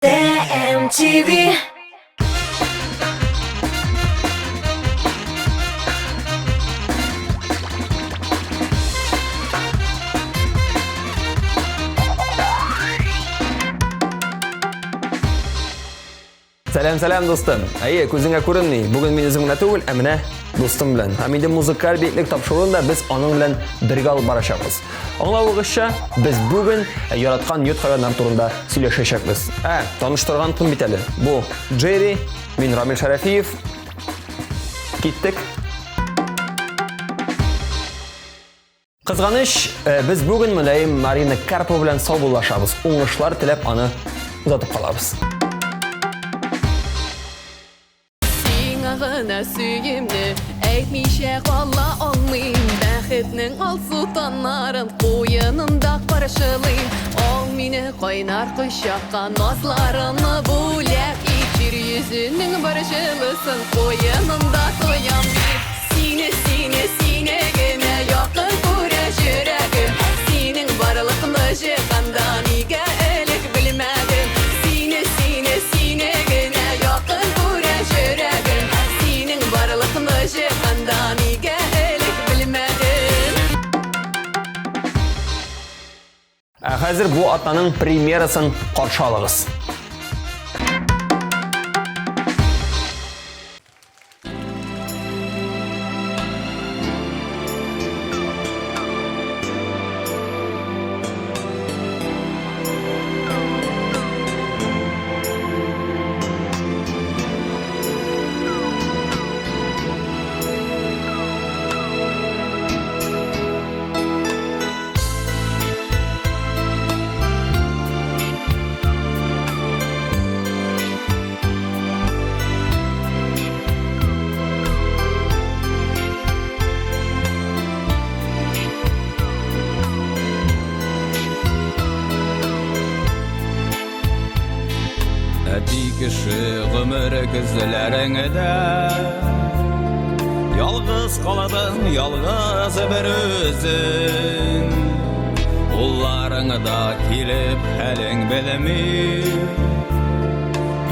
TMTV. Selam dostum. Ayi, ko'zingga ko'rinmay. Bugun men o'zimga to'g'il, amina do'stim bilan. Hamida Muzыкаль biyeklek topshiruvida biz onun bilan birga olib borishamiz. Anglawıg'izcha, biz bugun yaratgan yurt hayvonlar turida сөйләшәчәкбез. Tanıştırgan kim biteli? Bu Jerry, men Ramil Sharafiyev. Gittik. Kızganish, biz bugun Mülayim Marina Karpova bilan sog'lashamiz. O'ngishlar tilab uni uzatib qolamiz. Ağına süyümlü Eğitmişe kolla olmayayım Bəxetinin al sultanların Qoyununda qarışılıyım Ol mini qoynar qışaqqa Nazlarını bulak İçir yüzünün barışılısın Qoyununda toyan bir Sine sine sine gene Yakın kura jürəgim Sinin barılıqlı jıqanda Niga elik bilmədim Sine sine sine gene Yakın kura jürəgim Barılıqlı jıqanda niga elik bilmədim Hazır bu atanın premyerasını qarşı alırız. Kişi ömür gözlerinde Yalğız kaladın, yalğız bir özün Ullarında kilip helin bilimi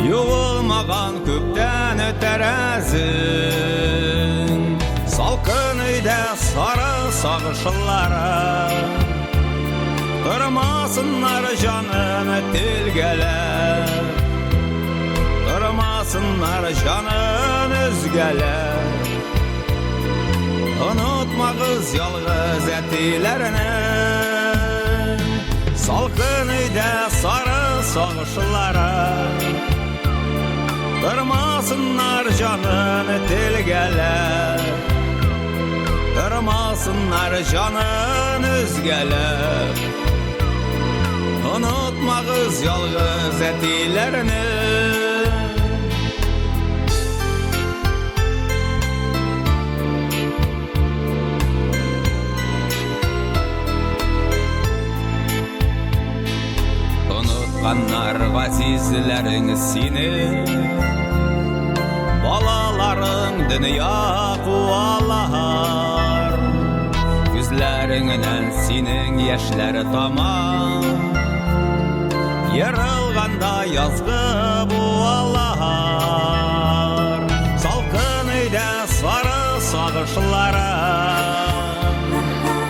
Yuğulmağan kökten öterezin Salkın üyde sarı sağışıllara Kırmasınlar canını tilgeler Kırmasınlar canın özgeler Unutma kız yalğız etilerini Salkın üyde sarı sağışlara Kırmasınlar canın tilgeler Kırmasınlar canın özgeler Unutma kız yalğız etilerini Unutkanlar gazizlerin seni Balaların dünya kuvalar Yüzlerinden senin yaşları tamam Yarılganda yazgı buvalar Salkın üyde sarı sağışlara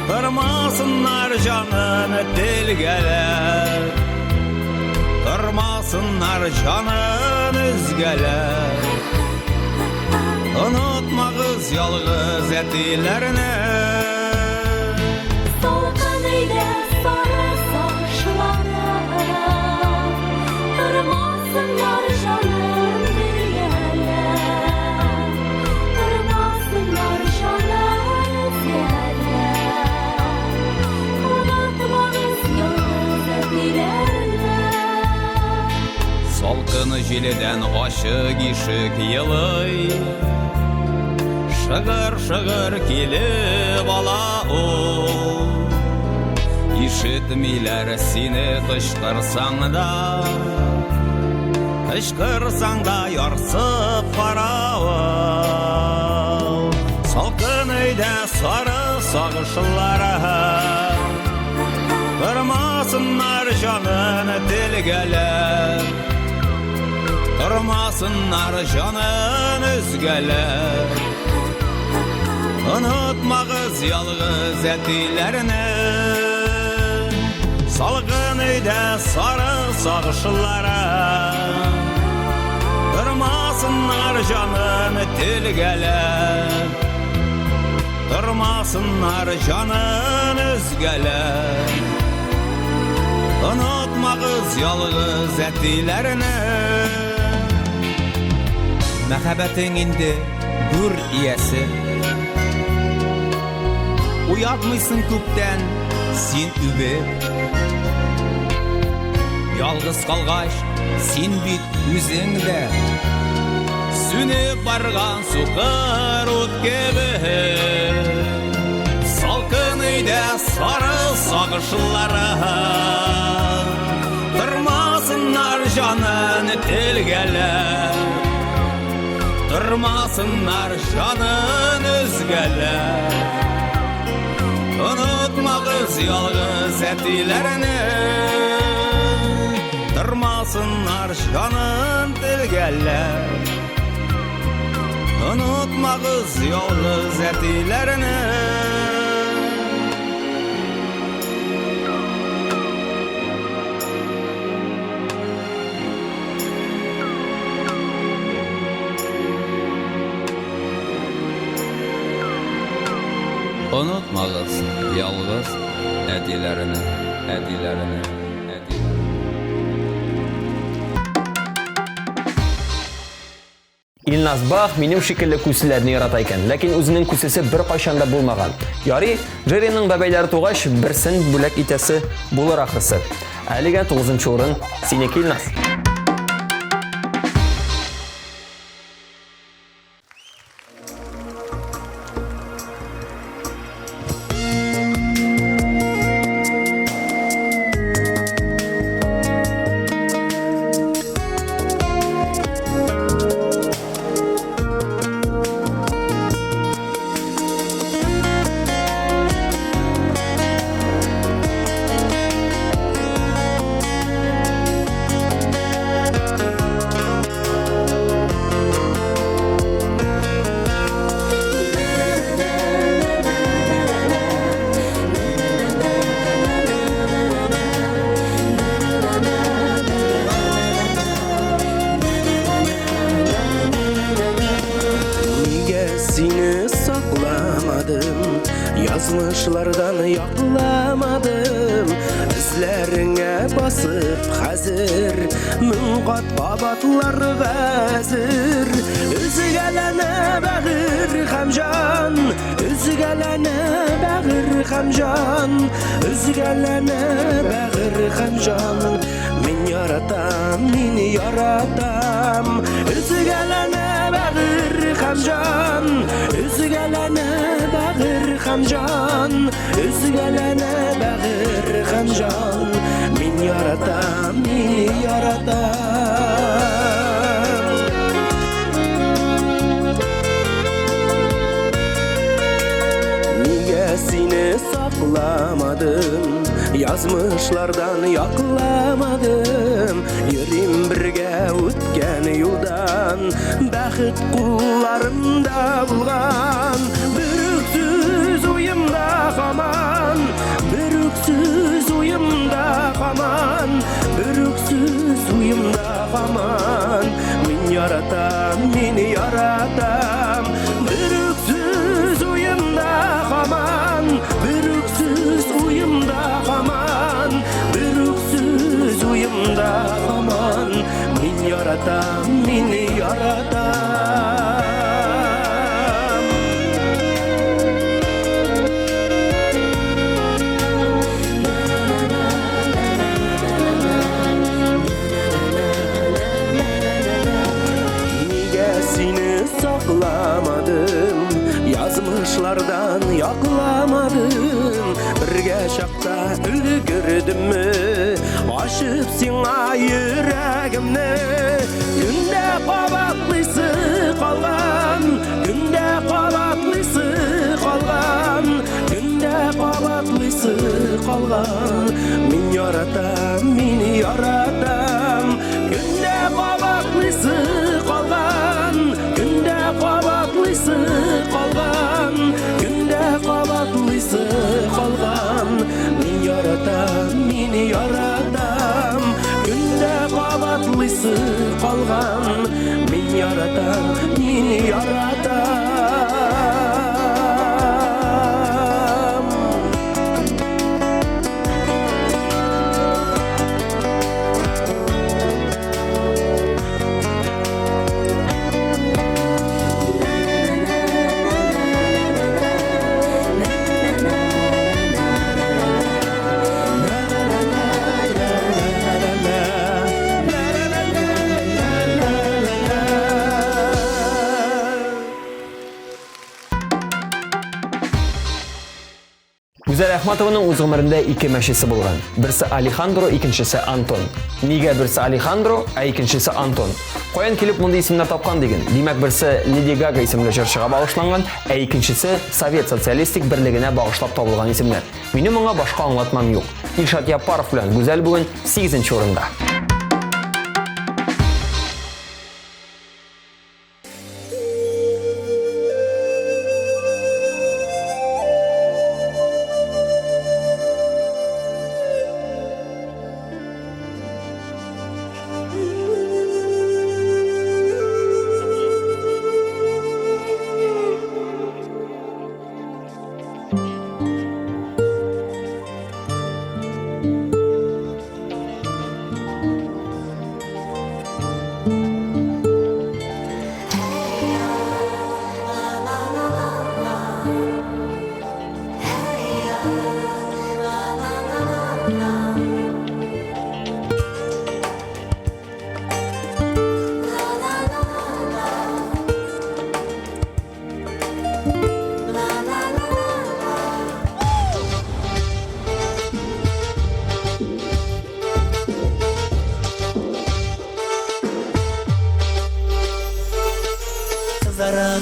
Kırmasınlar canını dilgeler Kırmasınlar canın özgeler Unutma kız yalğız etilerini Salkın üyde sarı saçlara Kırmasınlar canım dilgeler Kırmasınlar canım özgeler Unutma kız yalğız etilerini Salkın jiliden aşık işik yılıy Şıgır şıgır kilip ala o İşitmiler seni kışkırsan da Kışkırsan da yarsıp paravul Salkın üyde sarı sağışlara Kırmasınlar canını dilgeler Durmasınlar canın özgeler Unutmağız yalğız etilerini Salgın öyde sarı sağışlara Durmasınlar canın tilgeler Durmasınlar canın özgeler Unutmağız yalğız etilerini Məhəbbətin indi gür iyəsi Uyatmışsın küpten sen übep Yalğız qalğaş sen bit üzüngdə Sünüp barğan suqar ot gibi Salqın öydə sarı sağışlara Durmasınlar canın tilgeler Durmasınlar canın özgeler Unutmağız yalğız etilerini Durmasınlar canın tilgeler Unutmağız yalğız etilerini Unutmağız yalğız edilerini İlnaz Bax menim şekilli küsülerini yarata ekan, lakin özünün küsüsü bir qaşanda bulmagan. Yari, Jerry'nin bəbəyləri toğaş birsin bülək itəsi bulur axırsı. Əliga 9-cu orun seneki İlnaz. Yazmışlardan yaklamadım İzlerine basıp hazır Münqat babatlar gazır Üzü gelene bağır hamcan Üzü gelene bağır hamcan Üzü gelene bağır hamcan Min yaratam, min yaratam Üzü gelene bağır hamcan Üzü gelene bağır hamcan Üzü gelene bağır hamcan Min yaratam, min yaratam Nigesini saklamadım Yazmışlardan yaklamadım Yerim birge ötken yoldan Bəxit kullarımda bulgan Bürüksüz uyumda kaman Bürüksüz uyumda kaman Bürüksüz uyumda kaman Min yaratam, min yaratam Bürüksüz uyumda kaman Bürüksüz uyumda kaman Bürüksüz uyumda kaman Min yaratam, min yaratam Nigesini saklamadım Yazmışlardan yaklamadım Birge şakta ülgürdüm mü Aşıp sina yüreğimni Günde qabatlısı qalgan Günde qabatlısı qalgan Günde qabatlısı qalgan Min yaratam, min yaratam Günde qabatlısı кайсы калган мен яратам мени яратам Güzel Ahmatova'nın o'z umrida ikki mashisi bo'lgan. Birisi Alejandro, ikkinchisi Anton. Nega birisi Alejandro, ikkinchisi Anton? Qo'yan kelib bunday ismlar topgan degan. Demak, birisi Lady Gaga ismli sharchiga bag'ishlangan, ikkinchisi Sovet sotsialistik birligine bag'ishlab topilgan ismlar. Mening bunga boshqa anglatmam yo'q. Ilshod Yaparov bilan Güzel bugun 8-o'rinda.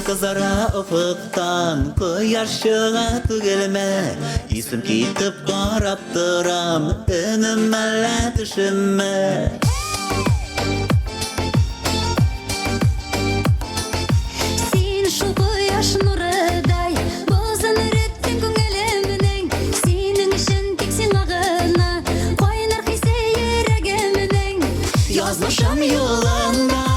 Kızara ufuktan koyar şığa tügelme İsim kitip qarap duram önüm elle düşünme Sen şu koyaş nurıday bozun ürettin köngülümün senin için teksin ağına koynar hisse yüreğimin Yazmışım yolunda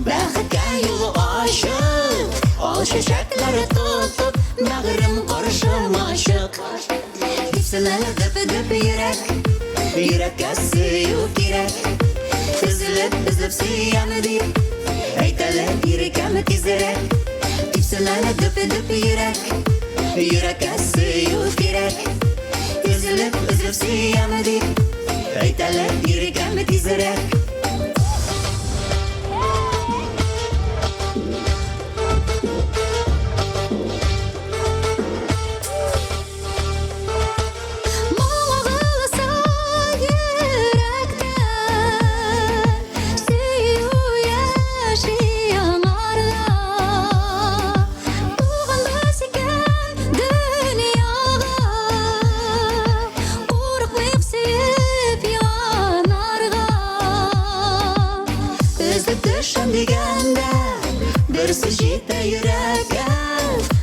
Bäxetkä yolu aşık Al çiçekleri tutup Bağrım qarşım aşık Dipsine dıp yürek Yürekке suyu gerek Üzülüp suyamı deyip Eytelip yürekemi tizerek Dipsine dıp yürek Yürekke suyu gerek Üzülüp suyamı deyip Eytelip yürekemi tizerek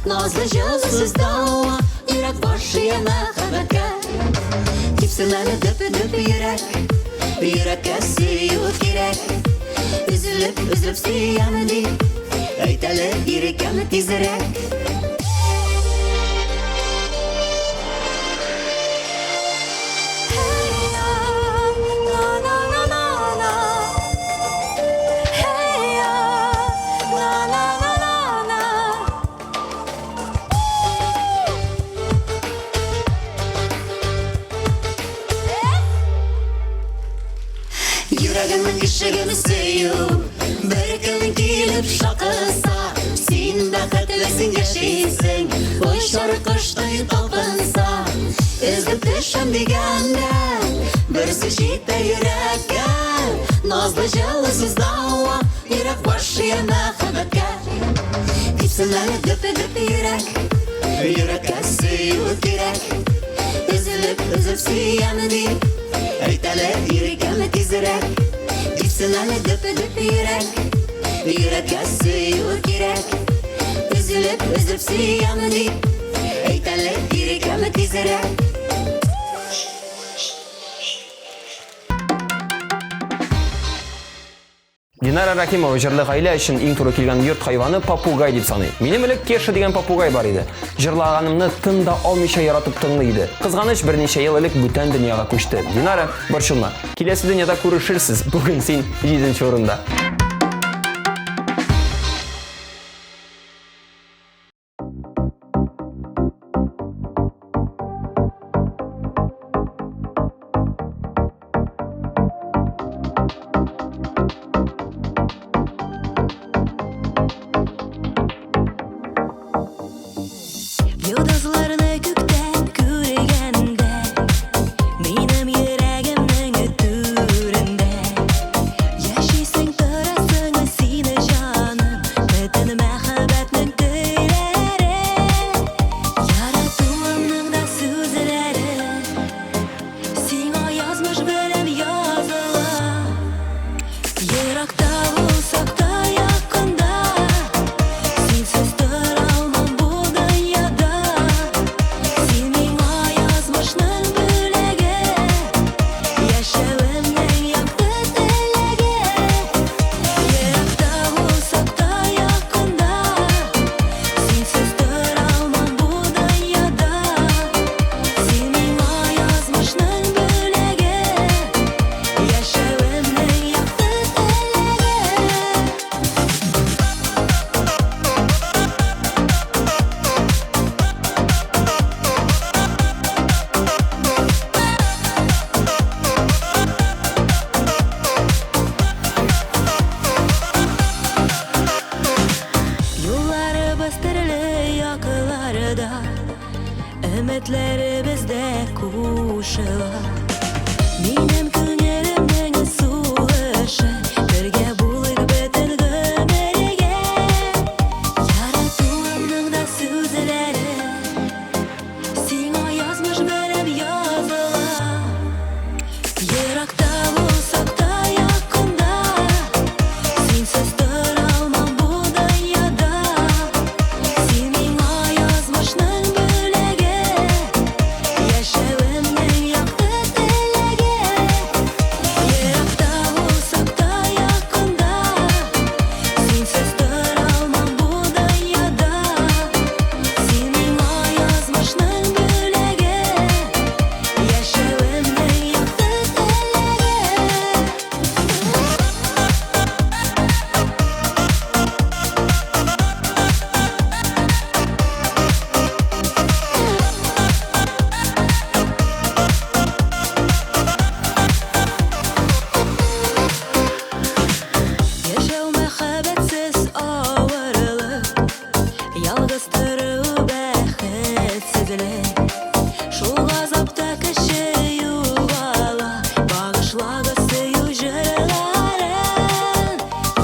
Nazlı yıldızsız dağla Yürek başı yana habaka Tipsilen dıp yürek Yürekке suyu gerek Üzülüp suyamı deyip Eytelip yürekemi tizerek Yüreğimin ışığını suyup Bir gün gelip şakısa Sen bäxetlisin yaşaysın O şarkıştay tapınsa Üzüp düşüm degende Bir sıçıyda yürekке Nazlı yıldızsız dağla Yürek başı yana habaka Tipsilen dıp yürek Yürekке suyu gerek Üzülüp suyamı deyip Eytelip yürekemi tizerek Dipsilen dıp yürek Yürekке suyu gerek Üzülüp suyamı deyip Eytelip yürekemi tizerek Динара Рахимова җырлы гаилә өчен иң туры килгән йорт хайваны попугай дип саный. Минем элек Кеша дигән попугай бар иде. Җырлаганымны тын да алмыйча яратып тыңлый иде. Кызганыч берничә ел элек бүтән дөньяга күчте. Динара, борчылма. Киләсе дөньяда күрешерсез. Бүген син 7нче урында. Йолдызларны күктән күргәндә, минем йөрәгемнең түрендә яшисең, торасың сине җаным, бөтен мәхәббәтнең төйләре, яратуымның да сүзләре сиңа язмыш белән языла. Еракта булсак та якында, синсез тора алмам бу дөньяда. Син миңа язмышның бүләге, яшәвемнең якты теләге. Еракта булсак та якында, синсез тора алмам бу дөньяда. Син миңа язмышның бүләге, яшәвемнең якты теләге. Юлларыбыз төрле якыларда, өметләребез дә кушыла. Минем күңелемнең сулышы, бергә булыйк бөтен гомергә. Яратуымның да сүзләре сиңа язмыш белән языла. Еракта булсак та якында, синсез тора алмам бу дөньяда. Син миңа язмышның бүләге, яшәвемнең якты теләге. Еракта булсак та якында, синсез тора алмам бу дөньяда. Син миңа язмышның бүләге, яшәвемнең якты теләге. Яшәү мәхәббәтсез авырлык, ялгыз тору бәхетсезлек. Шул газапта кеше югала, багышлагы сөю җырларын.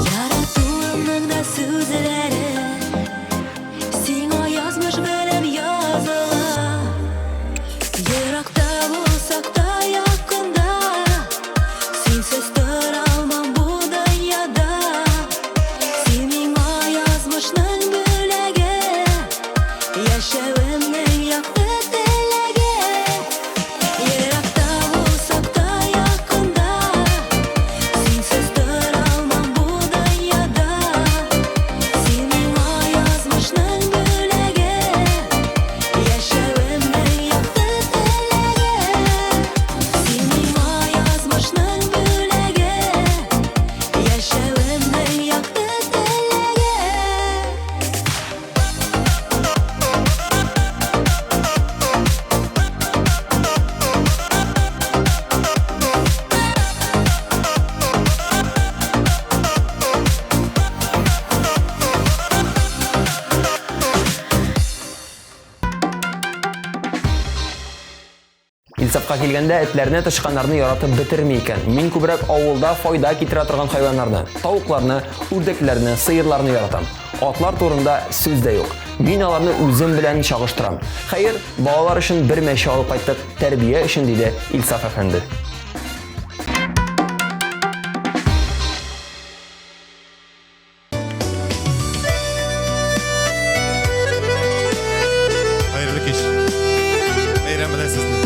Яратуымның да сүзләре сиңа язмыш белән языла. Еракта булсак та якында, синсез тора алмам бу дөньяда. Син миңа язмышның бүләге, яшәвемнең якты теләге. Еракта булсак та якында, синсез тора алмам бу дөньяда. Син миңа язмышның бүләге, яшәвемнең якты теләге. Син миңа язмышның бүләге, яшәвемнең якты теләге. Инсафка килгәндә, этләрне, тычканнарны яратып бетерми икән. Мин күбрәк авылда файда китерә торган хайваннарны, тавыкларны, үрдәкләрне, сыерларны яратам. Атлар турында сүз дә юк. Мин аларны үзем белән чагыштырам. Хәер, балалар өчен бер мәче алып кайттык, тәрбия өчен, диде Илсаф әфәнде. Hayırlı kış. Bayram bilen sizni.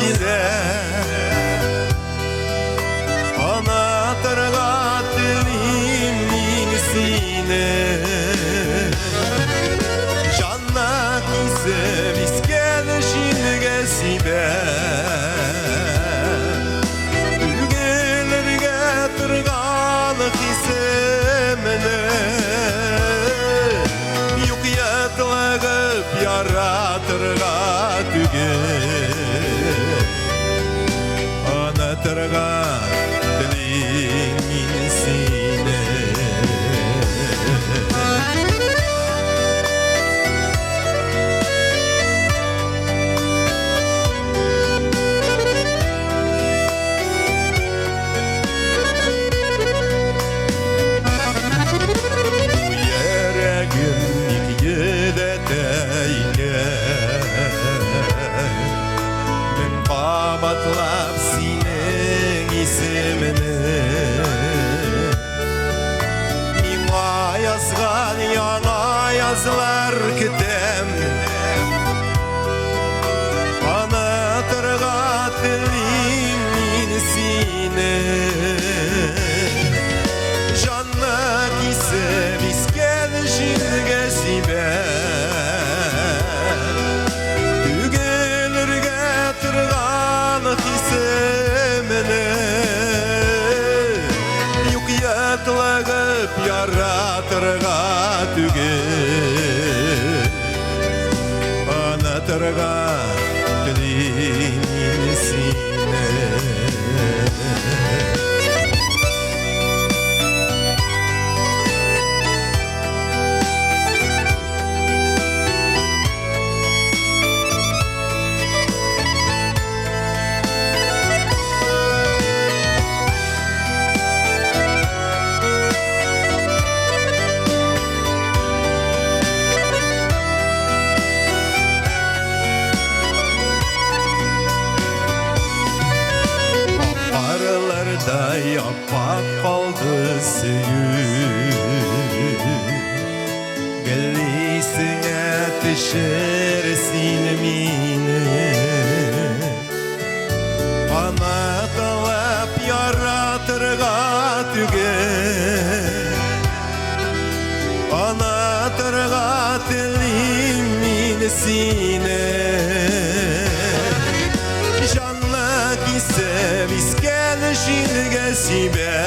sine Anahtarga dilim sine Janna kise misken şinge sibe Ülgelerge tırgan kisemene Yok yatlagıp yaratırga tüge Anahtarga dilim sine Batlap senin ismini Mima yazgan yana yazlar kitem Anahtarga dilim sine Janna kise misken şinge sibe Yok yatlagıp yaratırga tüge Anahtarga dilim sine Aralarda yapak kaldı süyü Gelisine düşersin mine Anahtarlap yaratırga tüge Anahtarga dilim sine Janna kise misken şinge sibe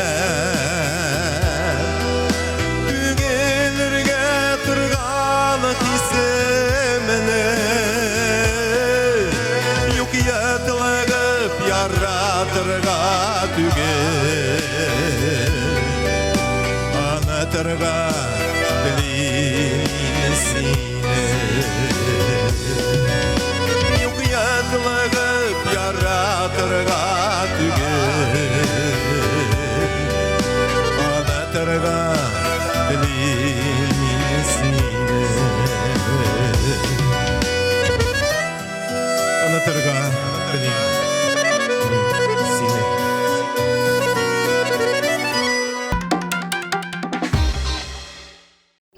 Tügelerge tırgan kisemene Yok yatlagıp yaratırga tüge Anahtarga dilim sine Yok yatlagıp yaratırga tüge Anahtarga dilim sine Anahtarga dilim sine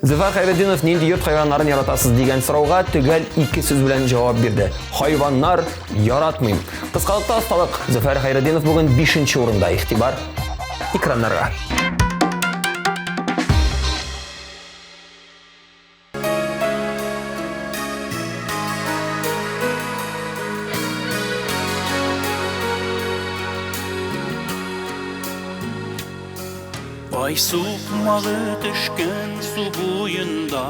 Зөфәр Хайретдинов нинди йорт хайваннарын яратасыз дигән сорауга төгәл 2 сүз белән җавап бирде. Хайваннар яратмыйм. Кыскалыкта асталык. Зөфәр Хайретдинов бүген 5нче урында. Игътибар экраннарга. Ay suqmağı düşkün su boyunda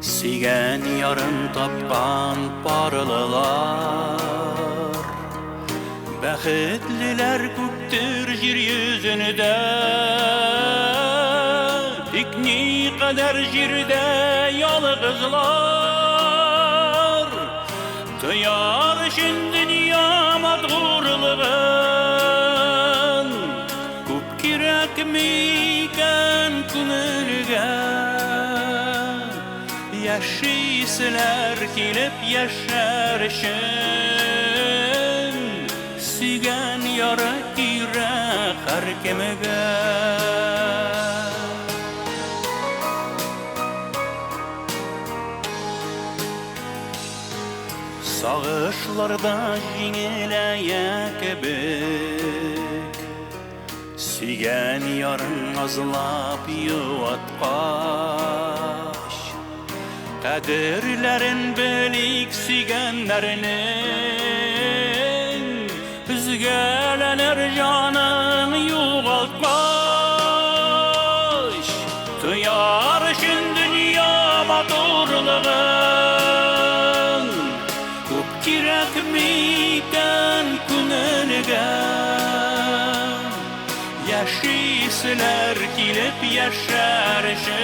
Sigen yarın tappan parlılar Bəxtliler küktür jir yüzünde Dikni kadar jirde yalğızlar Tıyar için dünya madğurlığın Kirakmiken kulürge Yaşıysiler kilip yaşarışın Sügen yara kire her kemege Sağışlarda jingileye kebek Sügen yarın azlap yuvatkaş Kadirlerin belik sügenlerinin Üzgelenir canın yuvaltmaş Duyar şün dünya maturlığın Kup kirek miyden künelgen Yaşisler kilip yaşarışın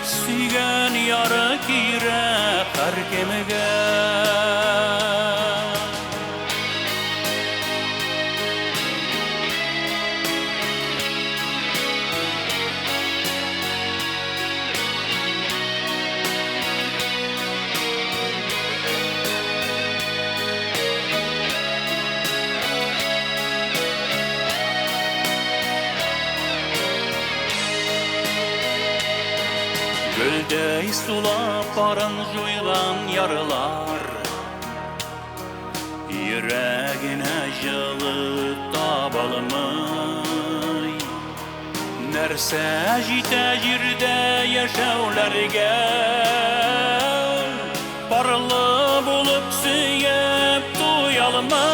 Sügen yarı kire harkemegen Gölde sulap barın juylan yarılar Yüreğine жылы tabalımay Nerse jite jirde yaşavlarga Parlı bulup süyep tuyalımay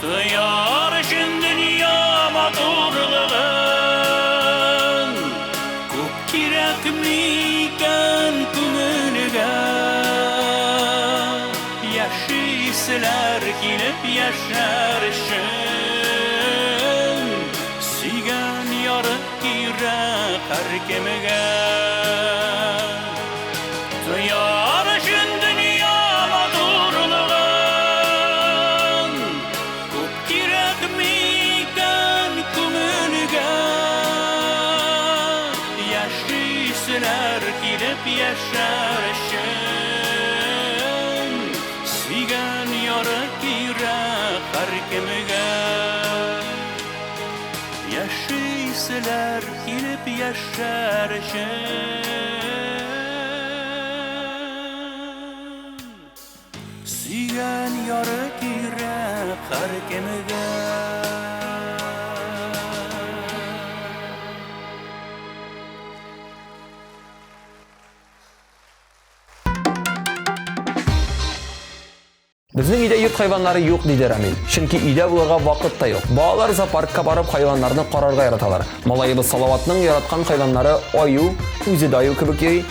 Tuyar için dünya maturlığın Kirekmiken künülgen Yaşisler kilip yaşarışın Sügen yarık girek harkemegen Tuyarışın dünya maturlığın Kirekmiken künülgen Yaşisler kilip yaşarışın Sügen yarık girek harkemegen Yaşisler kilip yaşarışın Sügen yarık girek harkemegen Bizning uyda yurt hayvanları yok deydi Ramil. Chunki uyda bularga vaqt da yo'q. Bolalar esa parkka borib hayvonlarni qarorga yaratalar. Malayimiz Salovatning yaratgan hayvonlari oyu, o'zi doyu kibiki,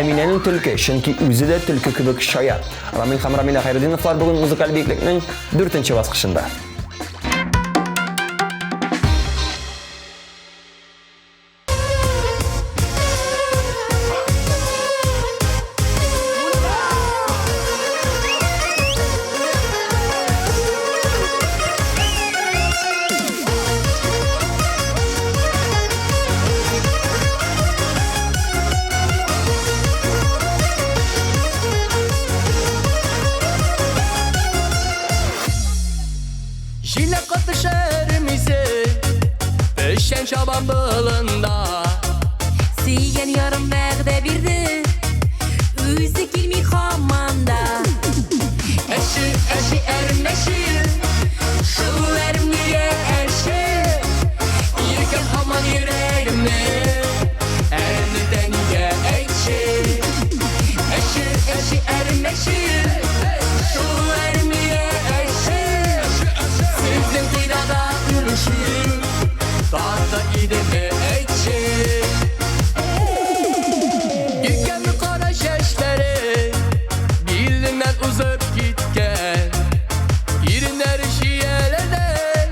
Aminaning tulki, chunki o'zi da tulki kibik shoyat. Ramil ham Ramila Xayriddinovlar bugun muzikal biyeklekning 4-bosqichida. Jile katışırımızı Pöşen şaban bılında Süyen yarım vəqdə birdi Üzü kilmi xamanda Eşi ermeşi Şu ermiye eşi Yirken haman yüreğimi Erini denge eşi Eşi ermeşi Şu ermiye eşi Sizin kıydada ürüşür Dağda gideme eşi Yirken kara şeşleri Dilinden uzak gitken Yerinler şiyelerden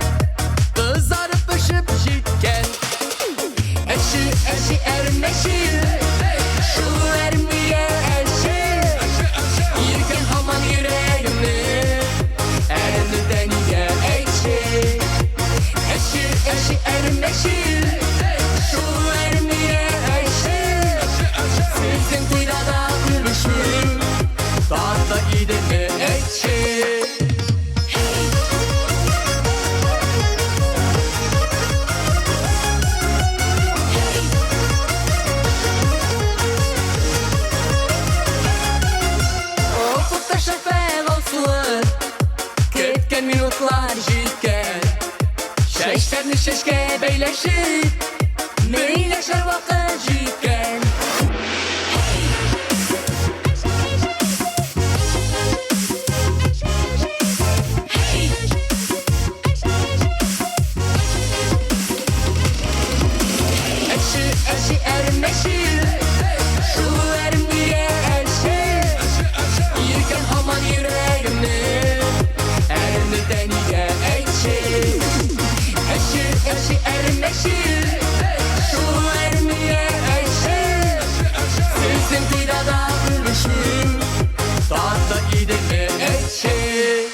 yaşlar jütken Şeşlerini şeşke beyleşir Meyleşer vakit jütken Eşi ermeşir Şu ermiye elşir Yirken haman yüreğimi Ermiden ye ekşir Eşi ermeşir Şu ermiye elşir Sizin tirada gülüşür Tahta ideme ekşir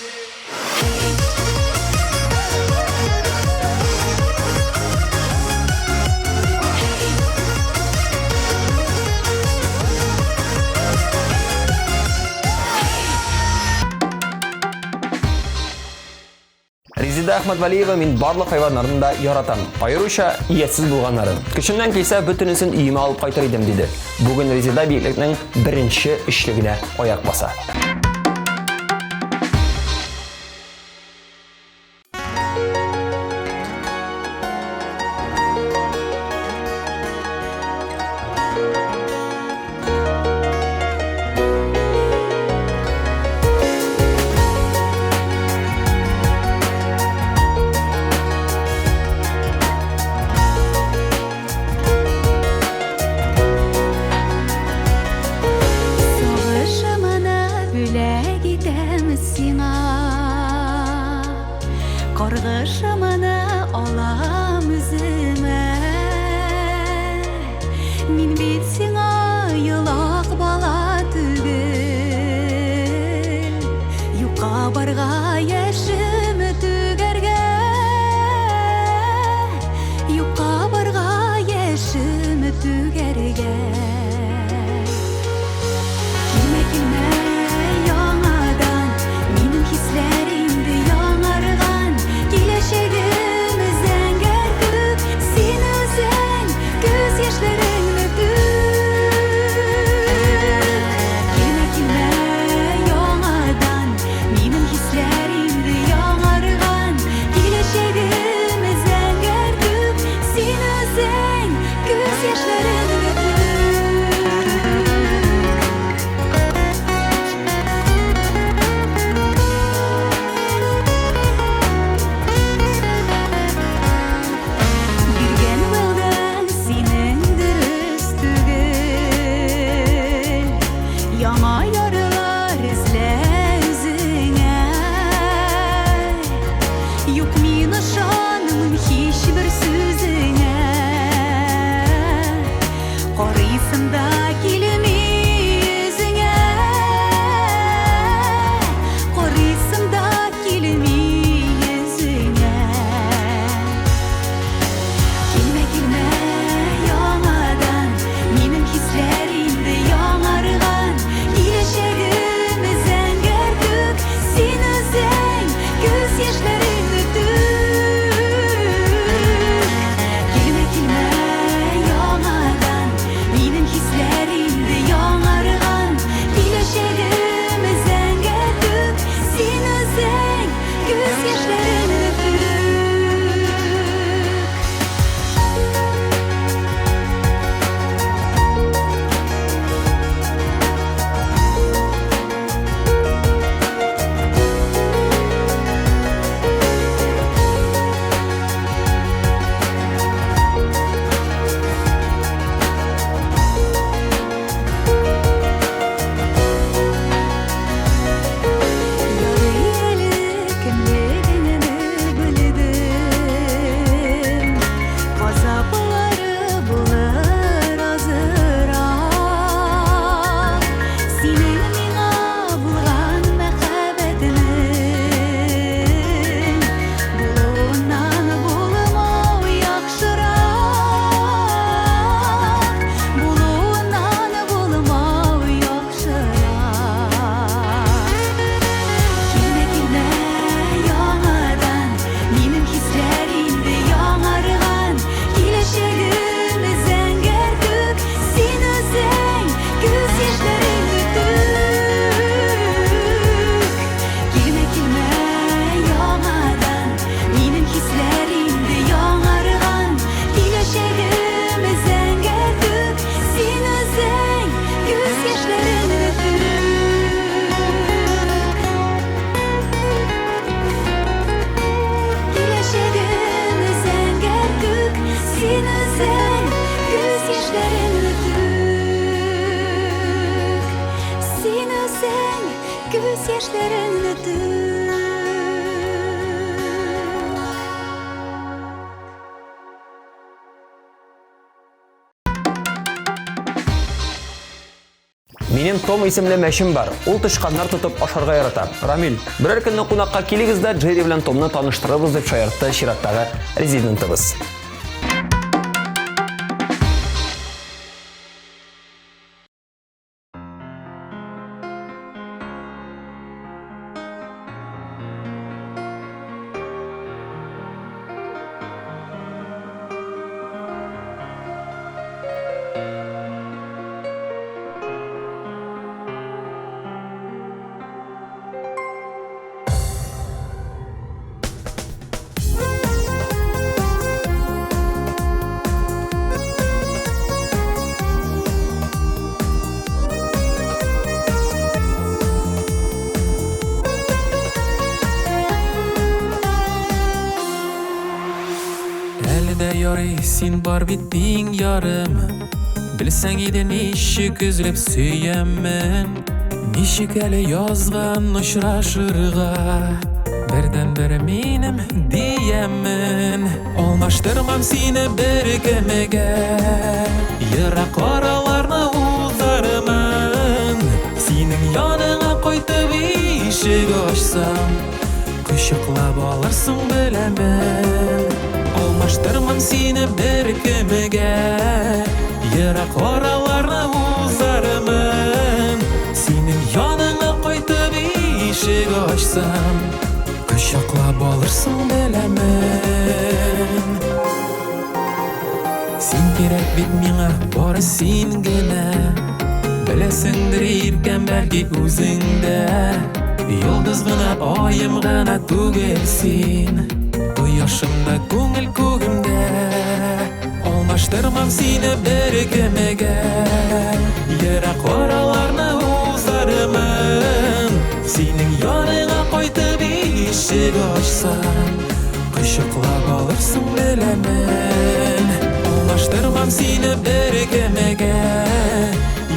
Резида Ахматвалиева мен барлық хайванларын да яратам. Айрыша иетсіз болғанларын. Күшімнен келсе бүтінісін үйіме алып қайтар едім дейді. Бүгін Резида биеклекнің бірінші ішлігіне аяқ баса. Sağışımına düşlerin ötür. Менің Том исемле мәшім бар. Ул тышқаннар тұтып ашарға ярата. Рамил, бірер күннің қунаққа келігізді Джерри белән Томны таныштырыбыз деп шаяртты чираттагы резидентыбыз. Син бар бит биң ярым. Білсәң иде ничек үзлеп сөйәммен. Ничек әле язган очрашырга. Бердән-бер минем дияммен. Алмаштырмам сине бер кемегә. Ерак араларны узармын. Синең яныңа кайтып ишек ачсам, кочаклап алырсың беләмен. Алмаштырмам сине бер кемегә. Ерак араларны узармын. Синең яныңа кайтып ишек ачсам, кочаклап алырсың беләмен. Син кирәк бит миңа, бары син генә. Беләсеңдер иркән бәлки үзеңдә. Йолдыз гына, аем гына түгел син. Кояшымда, күңел күгемдә. Алмаштырмам сине бер кемегә. Ерак араларны узармын. Синең яныңа кайтып ишек ачсам, кочаклап алырсың беләмен. Алмаштырмам сине бер кемегә.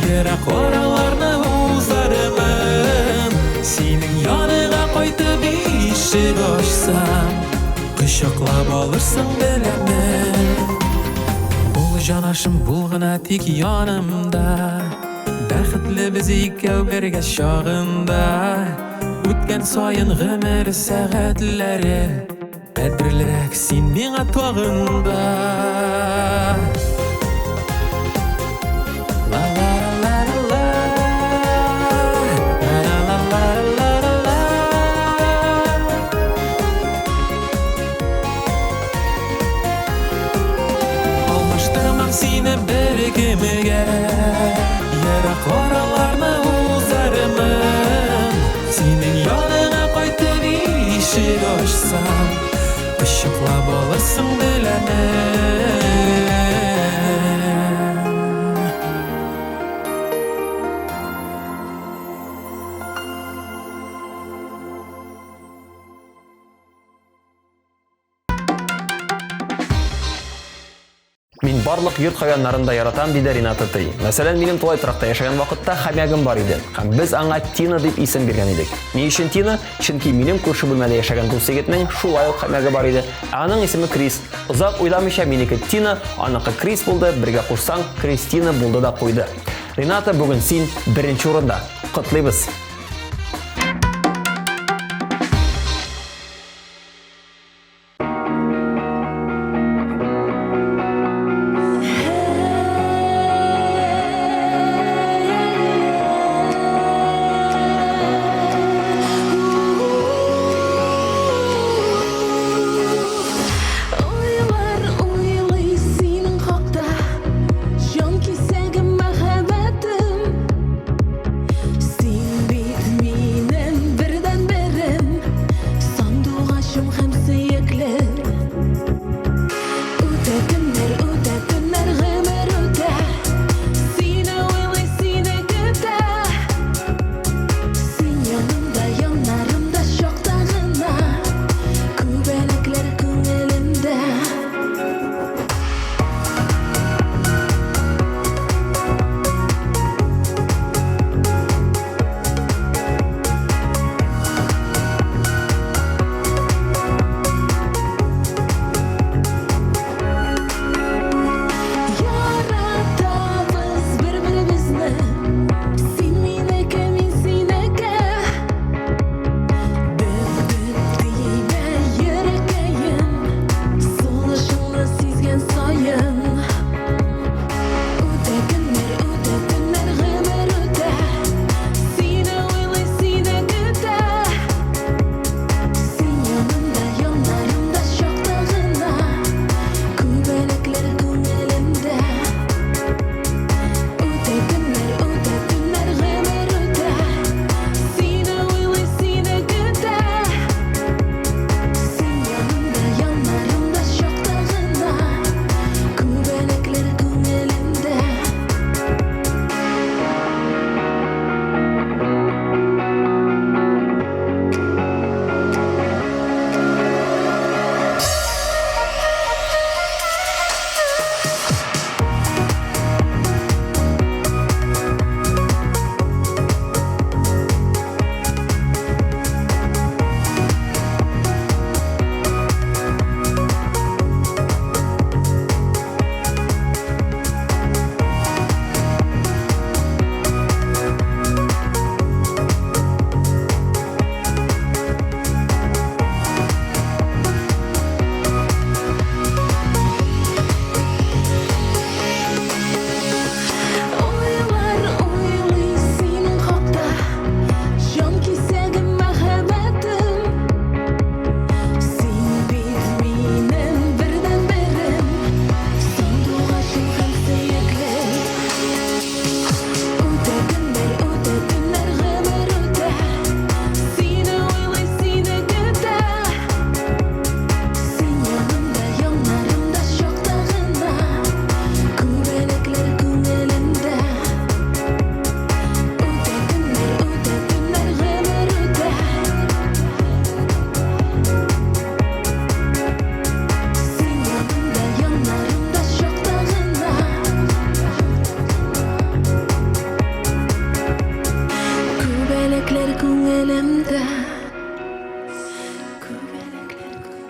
Ерак араларны узармын. Синең яныңа кайтып ишек ачсам, кочаклап алырсың беләмен. Бул җанашым, бул гына тик янымда. Бәхетле без икәү бергә чагында. Үткән саен гомер сәгатьләре, кадерлерәк син миңа тагында. Сине бер кемегә. Ерак араларны узармын. Синең яныңа кайтып ишек ачсам, кочаклап алырсың беләмен. Мин барлык йорт хайваннарында яратам диде Ринат Тый. Мәсәлән, минем тулай торакта яшәгән вакытта хәмягым бар иде. Һәм без аңа Тина дип исем биргән идек. Ни өчен Тина? Чөнки минем күрше бүлмәдә яшәгән дус егетнең шулай ук хәмягы бар иде. Аның исеме Крис. Озак уйламыйча минеке Тина, аныкы Крис булды. Бергә кушсаң, Кристина булды да куйды. Рената, бүген син беренче урында. Котлыйбыз. Jon kesәгем мәхәббәтем, син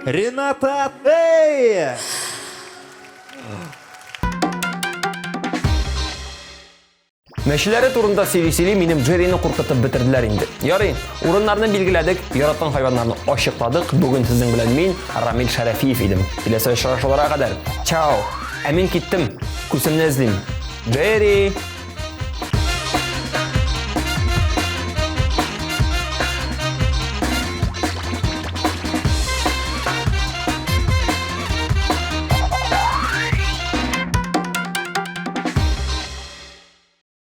Рената, эй! Мәшілері турында сөйлеселі менің Джеррини қорқытып бітірділер енді. Ярый, орынларını белгіләдік, яратқан хайванларны ашықладық. Бүгін сіздің білән мен Рамил Шәрәфиев едім. Келесі шарашыларға қадар. Чао. Әмен кеттім. Күсімні іздейм. Джерри.